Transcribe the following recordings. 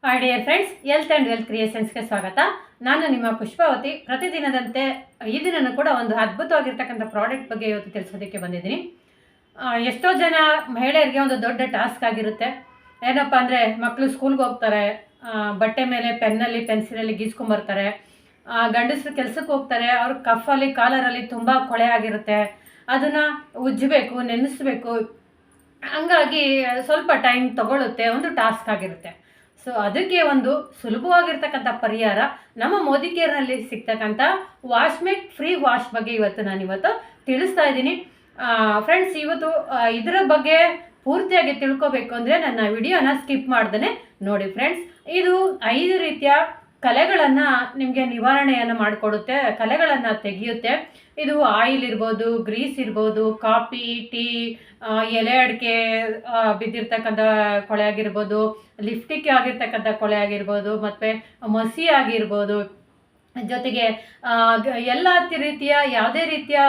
Hi dear friends, health and wealth ಕ್ರಿಯೇಷನ್ಸ್ಗೆ ಸ್ವಾಗತ. ನಾನು ನಿಮ್ಮ ಪುಷ್ಪಾವತಿ. ಪ್ರತಿದಿನದಂತೆ ಈ ದಿನನೂ ಕೂಡ ಒಂದು ಅದ್ಭುತವಾಗಿರ್ತಕ್ಕಂಥ ಪ್ರಾಡಕ್ಟ್ ಬಗ್ಗೆ ಇವತ್ತು ತಿಳಿಸೋದಕ್ಕೆ ಬಂದಿದ್ದೀನಿ. ಎಷ್ಟೋ ಜನ ಮಹಿಳೆಯರಿಗೆ ಒಂದು ದೊಡ್ಡ ಟಾಸ್ಕ್ ಆಗಿರುತ್ತೆ. ಏನಪ್ಪ ಅಂದರೆ, ಮಕ್ಕಳು ಸ್ಕೂಲ್ಗೆ ಹೋಗ್ತಾರೆ, ಬಟ್ಟೆ ಮೇಲೆ ಪೆನ್ನಲ್ಲಿ ಪೆನ್ಸಿಲಲ್ಲಿ ಗೀಸ್ಕೊಂಬರ್ತಾರೆ. ಗಂಡಸರು ಕೆಲಸಕ್ಕೆ ಹೋಗ್ತಾರೆ, ಅವ್ರ ಕಫಲ್ಲಿ ಕಾಲರಲ್ಲಿ ತುಂಬ ಕೊಳೆ ಆಗಿರುತ್ತೆ. ಅದನ್ನು ಉಜ್ಜಬೇಕು, ನೆನೆಸ್ಬೇಕು. ಹಂಗಾಗಿ ಸ್ವಲ್ಪ ಟೈಮ್ ತಗೊಳ್ಳುತ್ತೆ, ಒಂದು ಟಾಸ್ಕ್ ಆಗಿರುತ್ತೆ. ಸೊ ಅದಕ್ಕೆ ಒಂದು ಸುಲಭವಾಗಿರ್ತಕ್ಕಂಥ ಪರಿಹಾರ ನಮ್ಮ ಮೋದಿ ಕೇರ್ನಲ್ಲಿ ಸಿಗ್ತಕ್ಕಂಥ ವಾಶ್ಮೇಟ್ ಫ್ರೀ ವಾಶ್ ಬಗ್ಗೆ ಇವತ್ತು ತಿಳಿಸ್ತಾ ಇದ್ದೀನಿ. ಫ್ರೆಂಡ್ಸ್, ಇವತ್ತು ಇದರ ಬಗ್ಗೆ ಪೂರ್ತಿಯಾಗಿ ತಿಳ್ಕೊಬೇಕು ಅಂದರೆ ನನ್ನ ವಿಡಿಯೋನ ಸ್ಕಿಪ್ ಮಾಡ್ದೇ ನೋಡಿ ಫ್ರೆಂಡ್ಸ್. ಇದು 5 ರೀತಿಯ ಕಲೆಗಳನ್ನು ನಿಮಗೆ ನಿವಾರಣೆಯನ್ನು ಮಾಡಿಕೊಡುತ್ತೆ, ಕಲೆಗಳನ್ನು ತೆಗೆಯುತ್ತೆ. ಇದು ಆಯಿಲ್ ಇರ್ಬೋದು, ಗ್ರೀಸ್ ಇರ್ಬೋದು, ಕಾಫಿ, ಟೀ, ಎಲೆ ಅಡಿಕೆ ಬಿದ್ದಿರ್ತಕ್ಕಂಥ ಕೊಳೆ ಆಗಿರ್ಬೋದು, ಲಿಫ್ಟಿಕ್ ಆಗಿರ್ತಕ್ಕಂಥ ಕೊಳೆ ಆಗಿರ್ಬೋದು, ಮತ್ತು ಮಸಿ ಆಗಿರ್ಬೋದು, ಜೊತೆಗೆ ಎಲ್ಲ ರೀತಿಯ ಯಾವುದೇ ರೀತಿಯ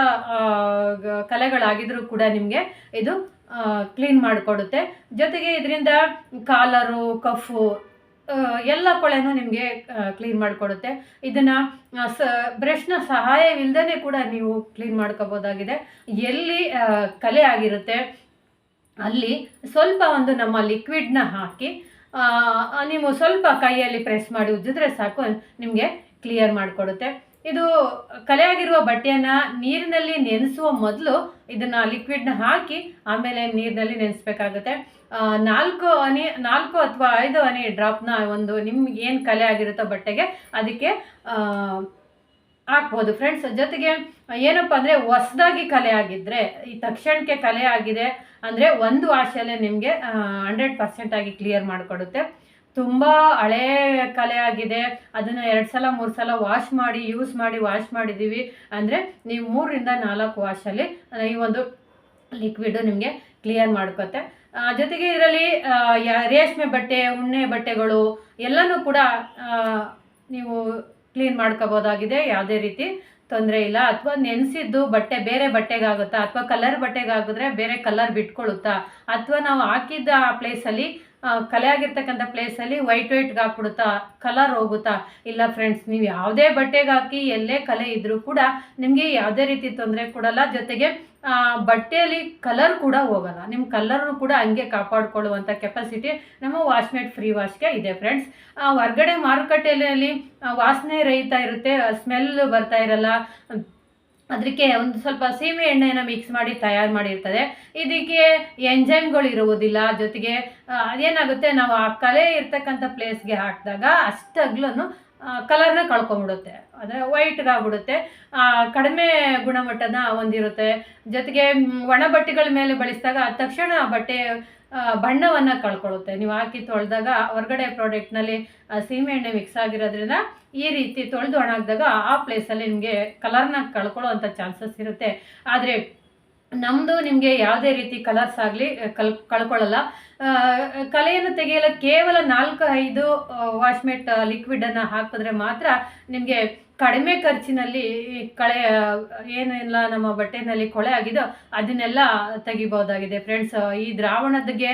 ಕಲೆಗಳಾಗಿದ್ರೂ ಕೂಡ ನಿಮಗೆ ಇದು ಕ್ಲೀನ್ ಮಾಡಿಕೊಡುತ್ತೆ. ಜೊತೆಗೆ ಇದರಿಂದ ಕಾಲರು, ಕಫು ಎಲ್ಲ ಕೊಳೆನೂ ನಿಮಗೆ ಕ್ಲೀನ್ ಮಾಡಿಕೊಡುತ್ತೆ. ಇದನ್ನು ಬ್ರಷ್ನ ಸಹಾಯವಿಲ್ಲದೇ ಕೂಡ ನೀವು ಕ್ಲೀನ್ ಮಾಡ್ಕೋಬೋದಾಗಿದೆ. ಎಲ್ಲಿ ಕಲೆ ಆಗಿರುತ್ತೆ ಅಲ್ಲಿ ಸ್ವಲ್ಪ ಒಂದು ನಮ್ಮ ಲಿಕ್ವಿಡ್ನ ಹಾಕಿ ನೀವು ಸ್ವಲ್ಪ ಕೈಯಲ್ಲಿ ಪ್ರೆಸ್ ಮಾಡಿ ಉಜ್ಜಿದ್ರೆ ಸಾಕು, ನಿಮಗೆ ಕ್ಲಿಯರ್ ಮಾಡಿಕೊಡುತ್ತೆ. ಇದು ಕಲೆಯಾಗಿರುವ ಬಟ್ಟೆಯನ್ನು ನೀರಿನಲ್ಲಿ ನೆನೆಸುವ ಮೊದಲು ಇದನ್ನು ಲಿಕ್ವಿಡ್ನ ಹಾಕಿ ಆಮೇಲೆ ನೀರಿನಲ್ಲಿ ನೆನೆಸ್ಬೇಕಾಗುತ್ತೆ. 4 ಅಥವಾ 5 ಹನಿ ಡ್ರಾಪ್ನ ಒಂದು ನಿಮ್ಗೆ ಏನು ಕಲೆ ಆಗಿರುತ್ತೋ ಬಟ್ಟೆಗೆ ಅದಕ್ಕೆ ಹಾಕ್ಬೋದು ಫ್ರೆಂಡ್ಸ್. ಜೊತೆಗೆ ಏನಪ್ಪ ಅಂದರೆ, ಹೊಸದಾಗಿ ಕಲೆ ಆಗಿದ್ದರೆ, ಈ ತಕ್ಷಣಕ್ಕೆ ಕಲೆ ಆಗಿದೆ ಅಂದರೆ ಒಂದು ವಾಶಲ್ಲೇ ನಿಮಗೆ 100% ಆಗಿ ಕ್ಲಿಯರ್ ಮಾಡಿಕೊಡುತ್ತೆ. ತುಂಬ ಹಳೇ ಕಲೆ ಆಗಿದೆ, ಅದನ್ನು 2 ಸಲ 3 ಸಲ ಯೂಸ್ ಮಾಡಿ ವಾಶ್ ಮಾಡಿದ್ದೀವಿ ಅಂದರೆ ನೀವು 3 ರಿಂದ 4 ವಾಶಲ್ಲಿ ಈ ಒಂದು ಲಿಕ್ವಿಡು ನಿಮಗೆ ಕ್ಲಿಯರ್ ಮಾಡ್ಕೊತ್ತೆ. ಜೊತೆಗೆ ಇದರಲ್ಲಿ ರೇಷ್ಮೆ ಬಟ್ಟೆ, ಉಣ್ಣೆ ಬಟ್ಟೆಗಳು ಎಲ್ಲನೂ ಕೂಡ ನೀವು ಕ್ಲೀನ್ ಮಾಡ್ಕೋಬೋದಾಗಿದೆ, ಯಾವುದೇ ರೀತಿ ತೊಂದರೆ ಇಲ್ಲ. ಅಥವಾ ನೆನೆಸಿದ್ದು ಬಟ್ಟೆ ಬೇರೆ ಬಟ್ಟೆಗಾಗುತ್ತಾ, ಅಥವಾ ಕಲರ್ ಬಟ್ಟೆಗಾಗಿದ್ರೆ ಬೇರೆ ಕಲರ್ ಬಿಟ್ಕೊಳ್ಳುತ್ತಾ, ಅಥವಾ ನಾವು ಹಾಕಿದ್ದ ಆ ಪ್ಲೇಸಲ್ಲಿ ಕಲೆ ಆಗಿರ್ತಕ್ಕಂಥ ಪ್ಲೇಸಲ್ಲಿ ವೈಟ್ ಹಾಕ್ಬಿಡುತ್ತಾ, ಕಲರ್ ಹೋಗುತ್ತಾ? ಇಲ್ಲ ಫ್ರೆಂಡ್ಸ್, ನೀವು ಯಾವುದೇ ಬಟ್ಟೆಗೆ ಹಾಕಿ ಎಲ್ಲೇ ಕಲೆ ಇದ್ದರೂ ಕೂಡ ನಿಮಗೆ ಯಾವುದೇ ರೀತಿ ತೊಂದರೆ ಕೊಡಲ್ಲ. ಜೊತೆಗೆ ಬಟ್ಟೆಯಲ್ಲಿ ಕಲರ್ ಕೂಡ ಹೋಗಲ್ಲ, ನಿಮ್ಮ ಕಲರು ಕೂಡ ಹಂಗೆ ಕಾಪಾಡಿಕೊಳ್ಳುವಂಥ ಕೆಪಾಸಿಟಿ ನಮ್ಮ ವಾಶ್ಮೇಟ್ ಫ್ರೀ ವಾಶ್ಗೆ ಇದೆ ಫ್ರೆಂಡ್ಸ್. ಹೊರ್ಗಡೆ ಮಾರುಕಟ್ಟೆಯಲ್ಲಿ ವಾಸನೆ ರಹಿತ ಇರುತ್ತೆ, ಸ್ಮೆಲ್ ಬರ್ತಾ ಇರಲ್ಲ. ಅದಕ್ಕೆ ಒಂದು ಸ್ವಲ್ಪ ಸೀಮೆ ಎಣ್ಣೆಯನ್ನು ಮಿಕ್ಸ್ ಮಾಡಿ ತಯಾರು ಮಾಡಿರ್ತದೆ. ಇದಕ್ಕೆ ಎಂಜೈಮ್ಗಳು ಇರುವುದಿಲ್ಲ. ಜೊತೆಗೆ ಅದೇನಾಗುತ್ತೆ, ನಾವು ಆ ಕಲೆ ಇರ್ತಕ್ಕಂಥ ಪ್ಲೇಸ್ಗೆ ಹಾಕಿದಾಗ ಅಷ್ಟಾಗ್ಲೂ ಕಲರ್ನ ಕಳ್ಕೊಂಬಿಡುತ್ತೆ, ಅಂದರೆ ವೈಟ್ಗಾಗ್ಬಿಡುತ್ತೆ, ಕಡಿಮೆ ಗುಣಮಟ್ಟನ ಹೊಂದಿರುತ್ತೆ. ಜೊತೆಗೆ ಒಣ ಬಟ್ಟೆಗಳ ಮೇಲೆ ಬಳಸಿದಾಗ ತಕ್ಷಣ ಬಟ್ಟೆ ಬಣ್ಣವನ್ನು ಕಳ್ಕೊಳ್ಳುತ್ತೆ. ನೀವು ಹಾಕಿ ತೊಳೆದಾಗ ಹೊರಗಡೆ ಪ್ರಾಡಕ್ಟ್ನಲ್ಲಿ ಸೀಮೆಎಣ್ಣೆ ಮಿಕ್ಸ್ ಆಗಿರೋದ್ರಿಂದ ಈ ರೀತಿ ತೊಳೆದು ಒಣಗಿದಾಗ ಆ ಪ್ಲೇಸಲ್ಲಿ ನಿಮಗೆ ಕಲರ್ನ ಕಳ್ಕೊಳ್ಳೋ ಚಾನ್ಸಸ್ ಇರುತ್ತೆ. ಆದರೆ ನಮ್ಮದು ನಿಮಗೆ ಯಾವುದೇ ರೀತಿ ಕಲರ್ಸ್ ಆಗಲಿ ಕಳ್ಕೊಳ್ಳಲ್ಲ. ಕಲೆಯನ್ನು ತೆಗೆಯಲು ಕೇವಲ 4-5 ವಾಶ್ಮೇಟ್ ಲಿಕ್ವಿಡನ್ನು ಹಾಕಿದ್ರೆ ಮಾತ್ರ ನಿಮಗೆ ಕಡಿಮೆ ಖರ್ಚಿನಲ್ಲಿ ಕಳೆ ಏನೆಲ್ಲ ನಮ್ಮ ಬಟ್ಟೆನಲ್ಲಿ ಕೊಳೆ ಆಗಿದೋ ಅದನ್ನೆಲ್ಲ ತೆಗಿಬೋದಾಗಿದೆ ಫ್ರೆಂಡ್ಸ್. ಈ ದ್ರಾವಣದಿಗೆ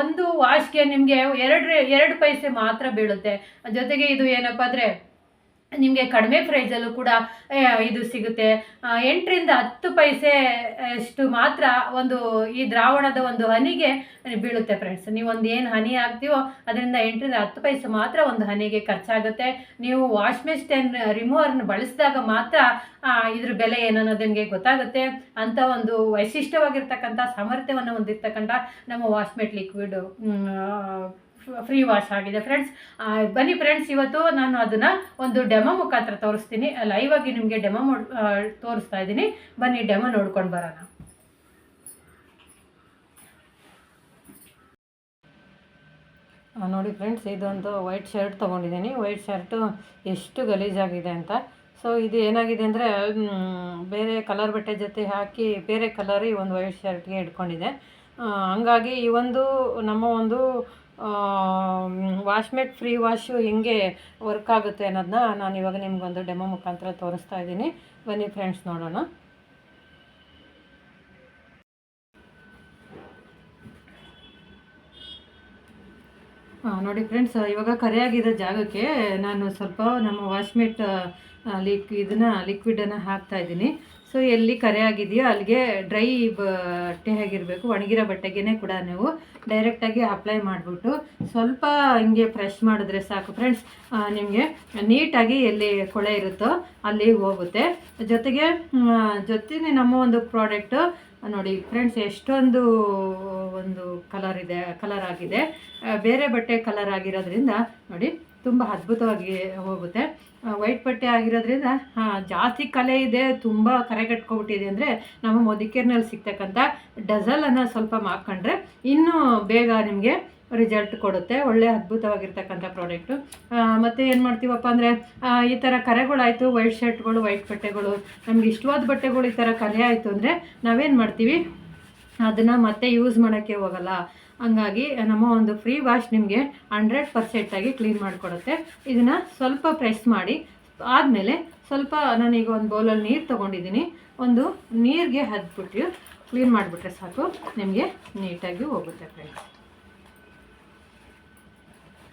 ಒಂದು ವಾಶ್ಗೆ ನಿಮಗೆ 2 ಪೈಸೆ ಮಾತ್ರ ಬೀಳುತ್ತೆ. ಜೊತೆಗೆ ಇದು ಏನಪ್ಪ ಅಂದರೆ, ನಿಮಗೆ ಕಡಿಮೆ ಪ್ರೈಸಲ್ಲೂ ಕೂಡ ಇದು ಸಿಗುತ್ತೆ. 8 ರಿಂದ 10 ಪೈಸೆ ಅಷ್ಟು ಮಾತ್ರ ಒಂದು ಈ ದ್ರಾವಣದ ಒಂದು ಹನಿಗೆ ಬೀಳುತ್ತೆ ಫ್ರೆಂಡ್ಸ್. ನೀವೊಂದು ಏನು ಹನಿ ಹಾಕ್ತೀವೋ ಅದರಿಂದ 8 ರಿಂದ 10 ಪೈಸೆ ಮಾತ್ರ ಒಂದು ಹನಿಗೆ ಖರ್ಚಾಗುತ್ತೆ. ನೀವು ವಾಶ್ ಮೆಷಿನ್ ರಿಮೂವರ್ನ ಬಳಸಿದಾಗ ಮಾತ್ರ ಇದ್ರ ಬೆಲೆ ಏನು ಅನ್ನೋದು ನಿಮಗೆ ಗೊತ್ತಾಗುತ್ತೆ. ಅಂಥ ಒಂದು ವೈಶಿಷ್ಟ್ಯವಾಗಿರ್ತಕ್ಕಂಥ ಸಾಮರ್ಥ್ಯವನ್ನು ಹೊಂದಿರ್ತಕ್ಕಂಥ ನಮ್ಮ ವಾಶ್ಮೇಟ್ ಲಿಕ್ವಿಡ್ ಫ್ರೀ ವಾಶ್ ಆಗಿದೆ ಫ್ರೆಂಡ್ಸ್. ಬನ್ನಿ ಫ್ರೆಂಡ್ಸ್, ಇವತ್ತು ನಾನು ಅದನ್ನು ಒಂದು ಡೆಮೋ ಮುಖಾಂತರ ತೋರಿಸ್ತೀನಿ. ಲೈವ್ ಆಗಿ ನಿಮಗೆ ಡೆಮೋ ತೋರಿಸ್ತಾ ಇದ್ದೀನಿ. ಬನ್ನಿ ಡೆಮೋ ನೋಡ್ಕೊಂಡು ಬರೋಣ. ನೋಡಿ ಫ್ರೆಂಡ್ಸ್, ಇದೊಂದು ವೈಟ್ ಶರ್ಟ್ ತೊಗೊಂಡಿದ್ದೀನಿ. ವೈಟ್ ಶರ್ಟು ಎಷ್ಟು ಗಲೀಜಾಗಿದೆ ಅಂತ. ಸೊ ಇದು ಏನಾಗಿದೆ ಅಂದರೆ, ಬೇರೆ ಕಲರ್ ಬಟ್ಟೆ ಜೊತೆ ಹಾಕಿ ಬೇರೆ ಕಲರ್ ಈ ಒಂದು ವೈಟ್ ಶರ್ಟ್ಗೆ ಇಟ್ಕೊಂಡಿದೆ. ಹಂಗಾಗಿ ಈ ಒಂದು ನಮ್ಮ ಒಂದು ವಾಶ್ಮೇಟ್ ಫ್ರೀ ವಾಶು ಹೆಂಗೆ ವರ್ಕ್ ಆಗುತ್ತೆ ಅನ್ನೋದನ್ನ ನಾನು ಇವಾಗ ನಿಮಗೊಂದು ಡೆಮೋ ಮುಖಾಂತರ ತೋರಿಸ್ತಾ ಇದ್ದೀನಿ. ಬನ್ನಿ ಫ್ರೆಂಡ್ಸ್, ನೋಡೋಣ. ನೋಡಿ ಫ್ರೆಂಡ್ಸ್, ಇವಾಗ ಕರೆಯಾಗಿರೋ ಜಾಗಕ್ಕೆ ನಾನು ಸ್ವಲ್ಪ ನಮ್ಮ ವಾಶ್ಮೇಟ್ ಲಿಕ್ವಿಡನ್ನು ಹಾಕ್ತಾ ಇದ್ದೀನಿ. ಸೊ ಎಲ್ಲಿ ಕರೆ ಆಗಿದೆಯೋ ಅಲ್ಲಿಗೆ ಡ್ರೈ ಬಟ್ಟೆ ಆಗಿರಬೇಕು, ಒಣಗಿರೋ ಬಟ್ಟೆಗೇ ಕೂಡ ನೀವು ಡೈರೆಕ್ಟಾಗಿ ಅಪ್ಲೈ ಮಾಡಿಬಿಟ್ಟು ಸ್ವಲ್ಪ ಹಿಂಗೆ ಫ್ರೆಶ್ ಮಾಡಿದ್ರೆ ಸಾಕು ಫ್ರೆಂಡ್ಸ್. ನಿಮಗೆ ನೀಟಾಗಿ ಎಲ್ಲಿ ಕೊಳೆ ಇರುತ್ತೋ ಅಲ್ಲಿ ಹೋಗುತ್ತೆ. ಜೊತೆಗೆ ನಮ್ಮ ಒಂದು ಪ್ರಾಡಕ್ಟು ನೋಡಿ ಫ್ರೆಂಡ್ಸ್, ಎಷ್ಟೊಂದು ಒಂದು ಕಲರ್ ಆಗಿದೆ. ಬೇರೆ ಬಟ್ಟೆ ಕಲರ್ ಆಗಿರೋದ್ರಿಂದ ನೋಡಿ ತುಂಬ ಅದ್ಭುತವಾಗಿ ಹೋಗುತ್ತೆ. ವೈಟ್ ಬಟ್ಟೆ ಆಗಿರೋದ್ರಿಂದ ಜಾಸ್ತಿ ಕಲೆ ಇದೆ, ತುಂಬ ಕರೆ ಕಟ್ಕೊಬಿಟ್ಟಿದೆ ಅಂದರೆ ನಮ್ಮ ಮದಿಕೇರಿನಲ್ಲಿ ಸಿಗ್ತಕ್ಕಂಥ ಡಜಲನ್ನು ಸ್ವಲ್ಪ ಹಾಕ್ಕೊಂಡ್ರೆ ಇನ್ನೂ ಬೇಗ ನಿಮಗೆ ರಿಸಲ್ಟ್ ಕೊಡುತ್ತೆ. ಒಳ್ಳೆ ಅದ್ಭುತವಾಗಿರ್ತಕ್ಕಂಥ ಪ್ರಾಡಕ್ಟು. ಮತ್ತು ಏನು ಮಾಡ್ತೀವಪ್ಪ ಅಂದರೆ ಈ ಥರ ಕರೆಗಳಾಯಿತು, ವೈಟ್ ಶರ್ಟ್ಗಳು, ವೈಟ್ ಬಟ್ಟೆಗಳು, ನಮ್ಗೆ ಇಷ್ಟವಾದ ಬಟ್ಟೆಗಳು ಈ ಥರ ಕಲೆ ಆಯಿತು ಅಂದರೆ ನಾವೇನು ಮಾಡ್ತೀವಿ, ಅದನ್ನು ಮತ್ತೆ ಯೂಸ್ ಮಾಡೋಕ್ಕೆ ಹೋಗಲ್ಲ. ಹಂಗಾಗಿ ನಮ್ಮ ಒಂದು ಫ್ರೀ ವಾಶ್ ನಿಮಗೆ 100% ಕ್ಲೀನ್ ಮಾಡಿಕೊಡುತ್ತೆ. ಇದನ್ನು ಸ್ವಲ್ಪ ಪ್ರೆಸ್ ಮಾಡಿ ಆದಮೇಲೆ ಸ್ವಲ್ಪ ನಾನೀಗ ಒಂದು ಬೌಲಲ್ಲಿ ನೀರು ತೊಗೊಂಡಿದ್ದೀನಿ, ಒಂದು ನೀರಿಗೆ ಹದ್ಬಿಟ್ಟು ಕ್ಲೀನ್ ಮಾಡಿಬಿಟ್ರೆ ಸಾಕು, ನಿಮಗೆ ನೀಟಾಗಿ ಹೋಗುತ್ತೆ ಫ್ರೆಂಡ್ಸ್.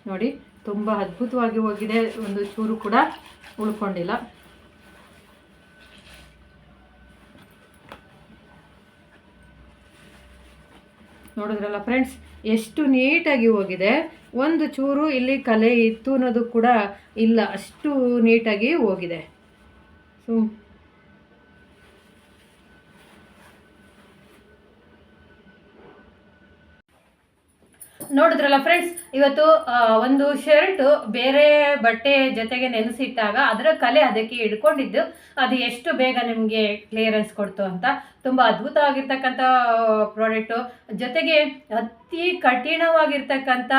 ನೋಡಿ ತುಂಬ ಅದ್ಭುತವಾಗಿ ಹೋಗಿದೆ, ಒಂದು ಚೂರು ಕೂಡ ಉಳ್ಕೊಂಡಿಲ್ಲ. ನೋಡಿದ್ರಲ್ಲ ಫ್ರೆಂಡ್ಸ್, ಎಷ್ಟು ನೀಟಾಗಿ ಹೋಗಿದೆ. ಒಂದು ಚೂರು ಇಲ್ಲಿ ಕಲೆ ಇತ್ತು ಅನ್ನೋದು ಕೂಡ ಇಲ್ಲ, ಅಷ್ಟು ನೀಟಾಗಿ ಹೋಗಿದೆ. ಸೊ ನೋಡಿದ್ರಲ್ಲ ಫ್ರೆಂಡ್ಸ್, ಇವತ್ತು ಒಂದು ಶರ್ಟ್ ಬೇರೆ ಬಟ್ಟೆ ಜೊತೆಗೆ ನೆನೆಸಿಟ್ಟಾಗ ಅದರ ಕಲೆ ಅದಕ್ಕೆ ಹಿಡ್ಕೊಂಡಿದ್ದು ಅದು ಎಷ್ಟು ಬೇಗ ನಿಮಗೆ ಕ್ಲಿಯರೆನ್ಸ್ ಕೊಡ್ತು ಅಂತ. ತುಂಬ ಅದ್ಭುತವಾಗಿರ್ತಕ್ಕಂಥ ಪ್ರಾಡಕ್ಟು. ಜೊತೆಗೆ ಅತಿ ಕಠಿಣವಾಗಿರ್ತಕ್ಕಂಥ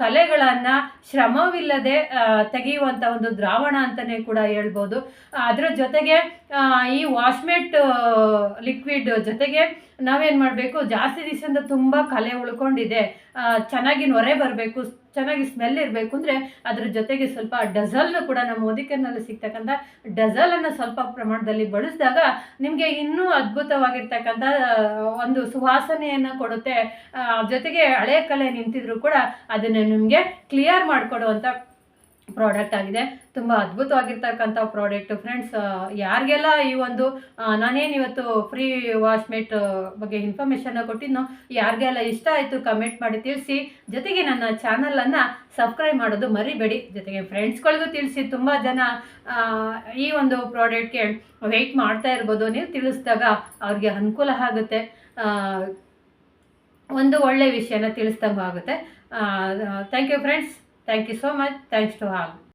ಕಲೆಗಳನ್ನು ಶ್ರಮವಿಲ್ಲದೆ ತೆಗೆಯುವಂಥ ಒಂದು ದ್ರಾವಣ ಅಂತಲೇ ಕೂಡ ಹೇಳ್ಬೋದು. ಅದರ ಜೊತೆಗೆ ಈ ವಾಶ್ಮೇಟ್ ಲಿಕ್ವಿಡ್ ಜೊತೆಗೆ ನಾವೇನು ಮಾಡಬೇಕು, ಜಾಸ್ತಿ ದಿವಸದಿಂದ ತುಂಬ ಕಲೆ ಉಳ್ಕೊಂಡಿದೆ, ಚೆನ್ನಾಗಿ ನೊರೆ ಬರಬೇಕು, ಚೆನ್ನಾಗಿ ಸ್ಮೆಲ್ ಇರಬೇಕು ಅಂದರೆ ಅದ್ರ ಜೊತೆಗೆ ಸ್ವಲ್ಪ ಡಜಲ್ನ ಕೂಡ ನಮ್ಮ ಮದಿಕೇರಿನಲ್ಲಿ ಸಿಗ್ತಕ್ಕಂಥ ಡಜಲನ್ನು ಸ್ವಲ್ಪ ಪ್ರಮಾಣದಲ್ಲಿ ಬಳಸಿದಾಗ ನಿಮಗೆ ಇನ್ನೂ ಅದ್ಭುತವಾಗಿರ್ತಕ್ಕಂಥ ಒಂದು ಸುವಾಸನೆಯನ್ನು ಕೊಡುತ್ತೆ. ಜೊತೆಗೆ ಹಳೆ ಕಲೆ ನಿಂತಿದ್ರು ಕೂಡ ಅದನ್ನು ನಿಮಗೆ ಕ್ಲಿಯರ್ ಮಾಡಿಕೊಡುವಂಥ ಪ್ರಾಡಕ್ಟ್ ಆಗಿದೆ. ತುಂಬ ಅದ್ಭುತವಾಗಿರ್ತಕ್ಕಂಥ ಪ್ರಾಡಕ್ಟು ಫ್ರೆಂಡ್ಸ್. ಯಾರಿಗೆಲ್ಲ ಈ ಒಂದು ನಾನೇನು ಇವತ್ತು ಫ್ರೀ ವಾಶ್ಮೇಟ್ ಬಗ್ಗೆ ಇನ್ಫಾರ್ಮೇಷನ್ನ ಕೊಟ್ಟಿದ್ನೋ ಯಾರಿಗೆಲ್ಲ ಇಷ್ಟ ಆಯಿತು ಕಮೆಂಟ್ ಮಾಡಿ ತಿಳಿಸಿ. ಜೊತೆಗೆ ನನ್ನ ಚಾನಲನ್ನು ಸಬ್ಸ್ಕ್ರೈಬ್ ಮಾಡೋದು ಮರಿಬೇಡಿ. ಜೊತೆಗೆ ಫ್ರೆಂಡ್ಸ್ಗಳಿಗೂ ತಿಳಿಸಿ. ತುಂಬ ಜನ ಈ ಒಂದು ಪ್ರಾಡಕ್ಟ್ಗೆ ವೆಯ್ಟ್ ಮಾಡ್ತಾ ಇರ್ಬೋದು, ನೀವು ತಿಳಿಸಿದಾಗ ಅವ್ರಿಗೆ ಅನುಕೂಲ ಆಗುತ್ತೆ, ಒಂದು ಒಳ್ಳೆಯ ವಿಷಯನ ತಿಳಿಸ್ದಂಗೆ ಆಗುತ್ತೆ. Thank you friends. Thank you so much. Thanks to all.